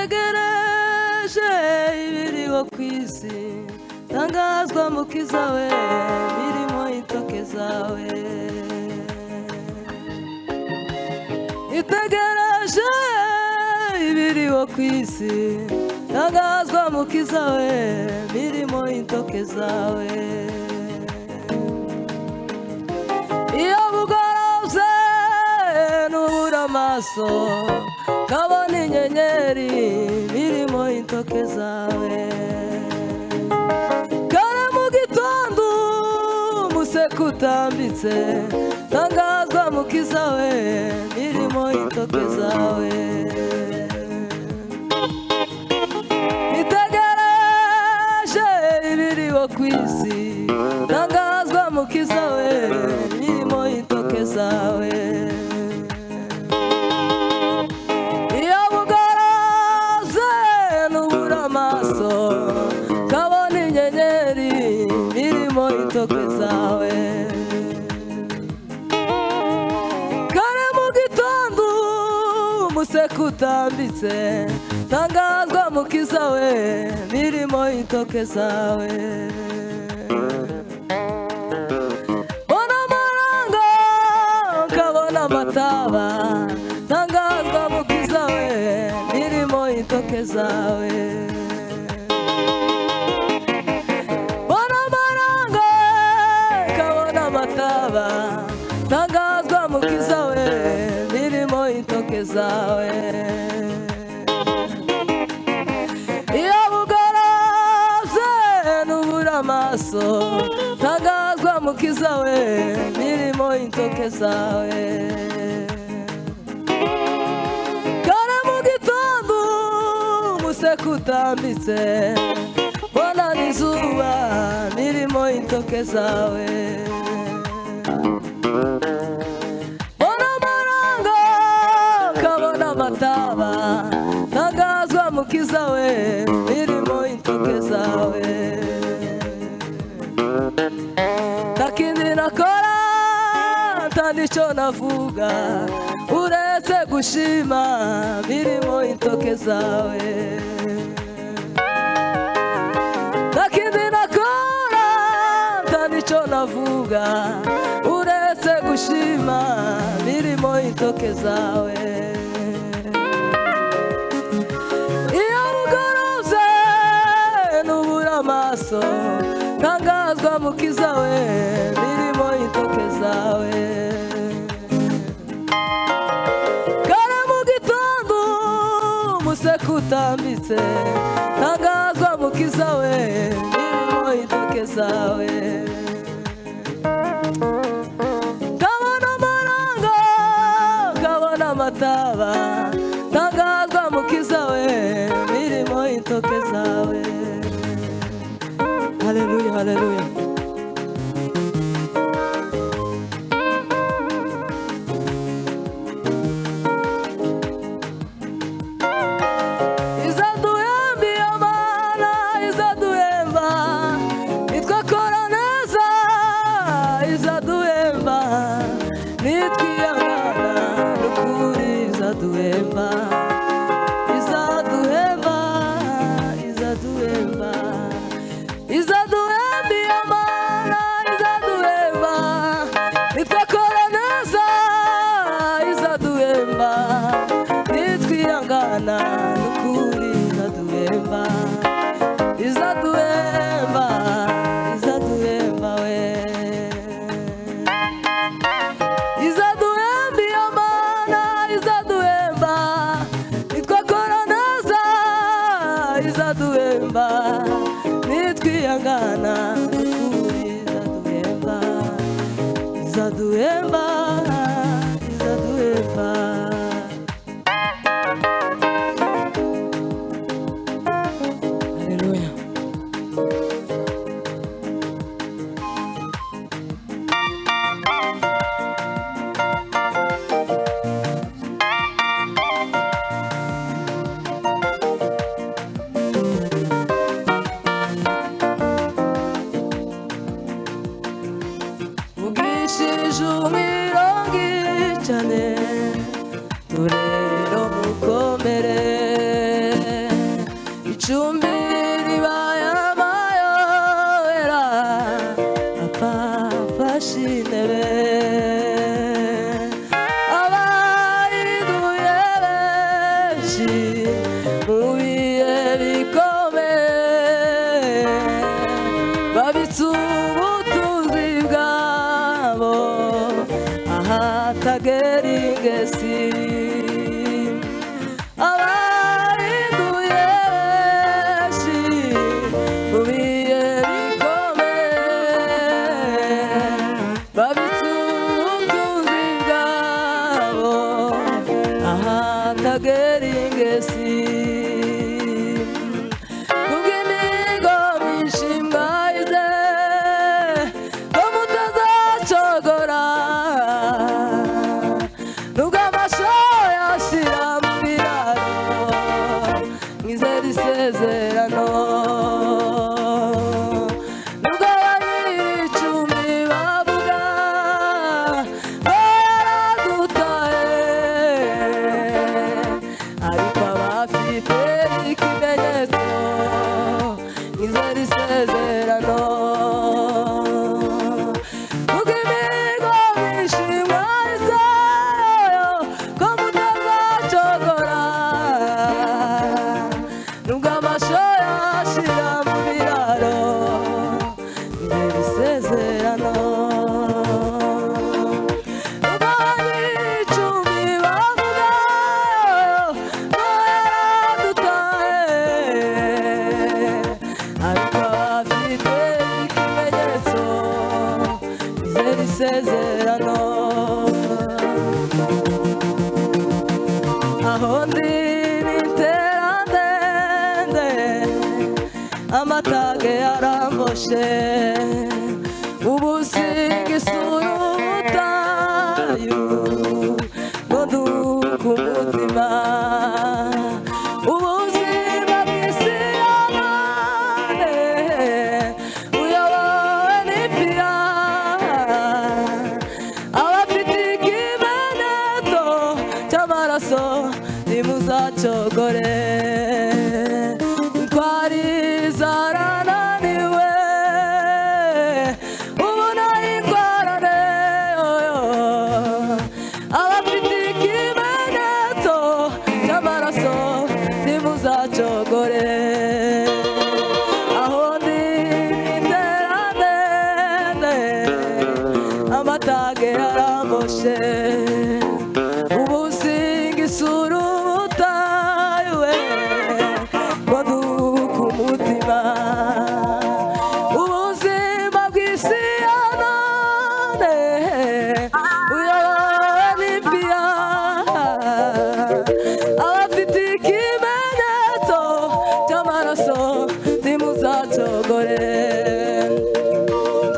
itegereje ibiriho ku isi tangazwa mukiza we mirimo y'intoke zawe itegereje ibiriho ku isi tangazwa mukiza we mirimo y'intoke zawe iyo bugorobye nubura amaso kabona inyenyeri mirimo y'intoke zawe kare mu gitondo umuseke utambitse tangazwa mukiza we mirimo y'intoke zawe itegereje ibiriho ku isi tangazwa mukiza we mirimo y'intoke zawe iyo bugoroze nubura amaso kabona inyenyeri mirimo y'intoke zawe kare mu gitondo umuseke utambitse tangazwa mukiza we mirimo y'intoke zawe bona amaranga kabona amataba tangazwa mukiza we mirimo y'intoke zawe bona amaranga kabona amataba tangazwa mukiza we mirimo y'intoke zawe iyo bugoroze nubura amaso tangazwa mukiza we mirimo y'intoke zawe kare mu gitondo umuseke utambitse bona n'izuba mirimo y'intoke zawe bona amaranga kabona amataba tangazwa mukiza we mirimo y'intoke zawe ntakindi nakora ntanico navuga uretse gushima mirimo y'intoke zawe ntakindi nakora ntanico navuga uretse gushima mirimo y'intoke zawe iyo bugoroze nubura amaso tangazwa mukiza we mirimo y'intoke zawe kare mu gitondo umuseke utambitse tangazwa mukiza we mirimo y'intoke zawe kabona amaranga kabona amataba tangazwa mukiza we mirimo y'intoke zawe haleluya haleluya izaduhemba iyo mana izaduhemba nitwakora neza izaduhemba nitwiyangana n'ukuri izaduhemba izaduhemba izaduhemba izaduhemba iyo mana izaduhemba nitwakora neza izaduhemba nitwiyangana n'ukuri izaduhemba izaduhemba izaduhemba we izaduhemba iyo mana izaduhemba nitwakora neza izaduhemba nitwiyangana n'ukuri izaduhemba izaduhemba izaduhemba haleluya ugishije umirongo cyane turero mukomere icumbi ribaye amayobera apfa afashe intebe abahinduye benshi mu bihe bikomeye babitse ubutunzi bwabo ahatagera ingesi abahinduye benshi mu bihe bikomeye babitse ubutunzi bwabo ahatagera ingesi kubw'imigo myinshi mwahize ko mutazacogora nubwo amasho yashira mu biraro mwizera isezerano nubwo abanyir'icumbi bavuga ko yaradutaye ariko abafite ikimenyetso mwizera isezerano kuko imigo myinshi mwahizeyo ko mutazacogora nubwo amasho yashira mu biraro mwizera isezerano nubwo abanyir'icumbi bavuga ko yaradutaye ariko abafite ikimenyetso mwizera isezerano aho ndi n'iterandende amatage yaramboshe ubusinga isura ubutayu ngo nduke umutima ubuzima bw'isi y'amande buyobowe n'ipira abafite ikimenyetso cy'amaraso ntimuzacogore twari zarananiwe ubu nayitwarane abafite ikimenyetso cy'amaraso ntimuzacogore aho ndi n'iterandende amatage yaramboshe ubusinga isura ubutayu we ngo nduke umutima ubuzima bw'isi ya none buyobowe n'ipfiya abafite ikimenyetso cy'amaraso ntimuzacogore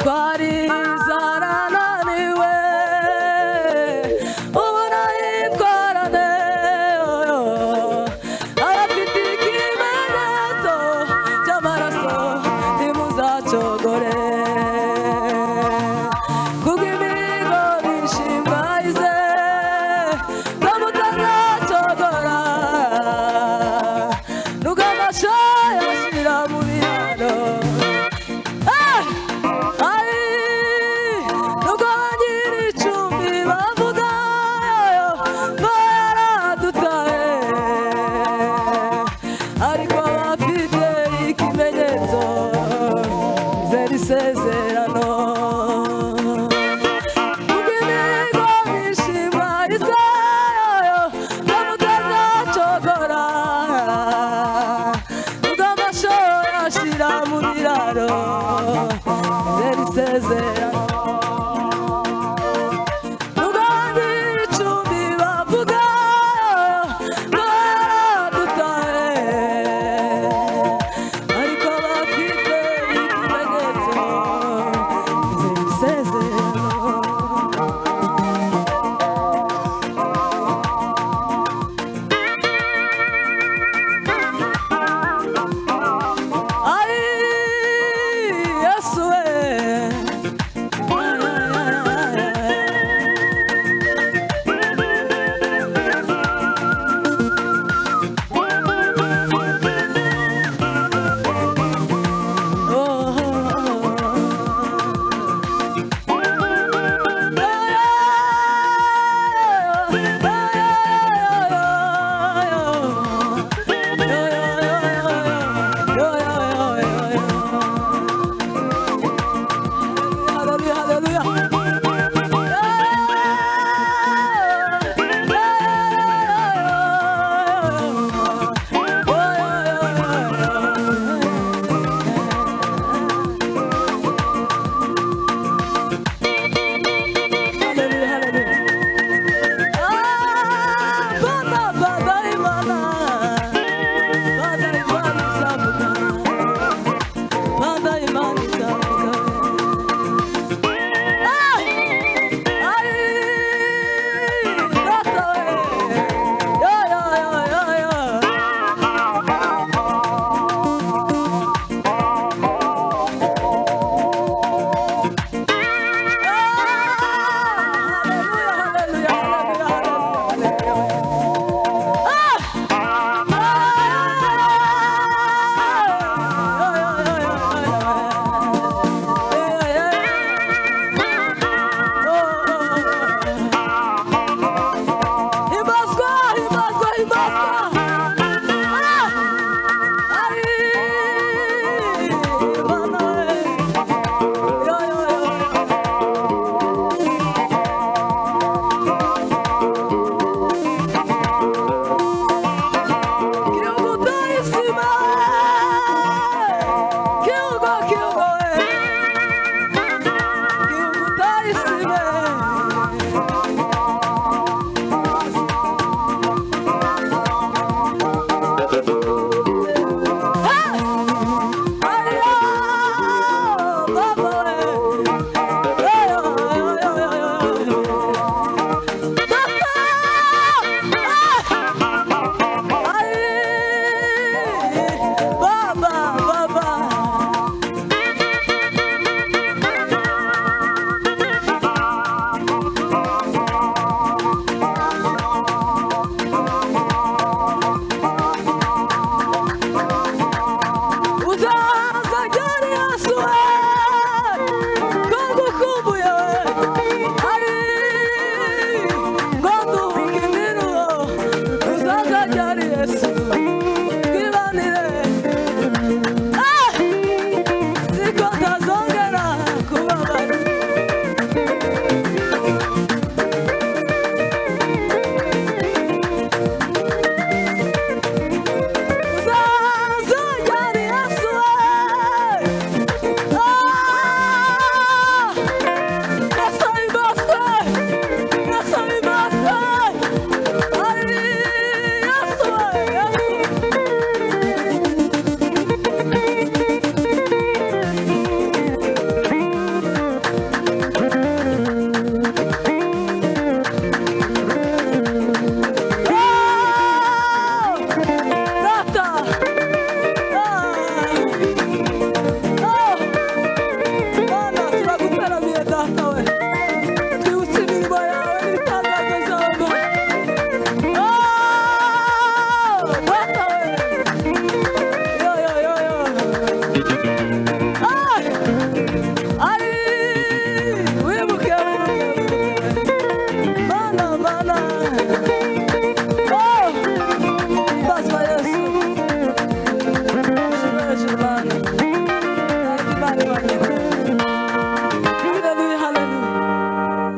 twari zarananiwe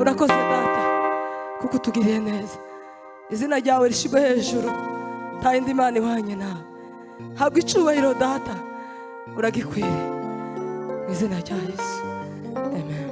urakoze data kuko utugiriye neza. Izina ryawe rishigwe hejuru, nta yindi mana ihwanye nawe. Habwa icyubahiro data, uragikwiriye mu izina rya Yesu, amen.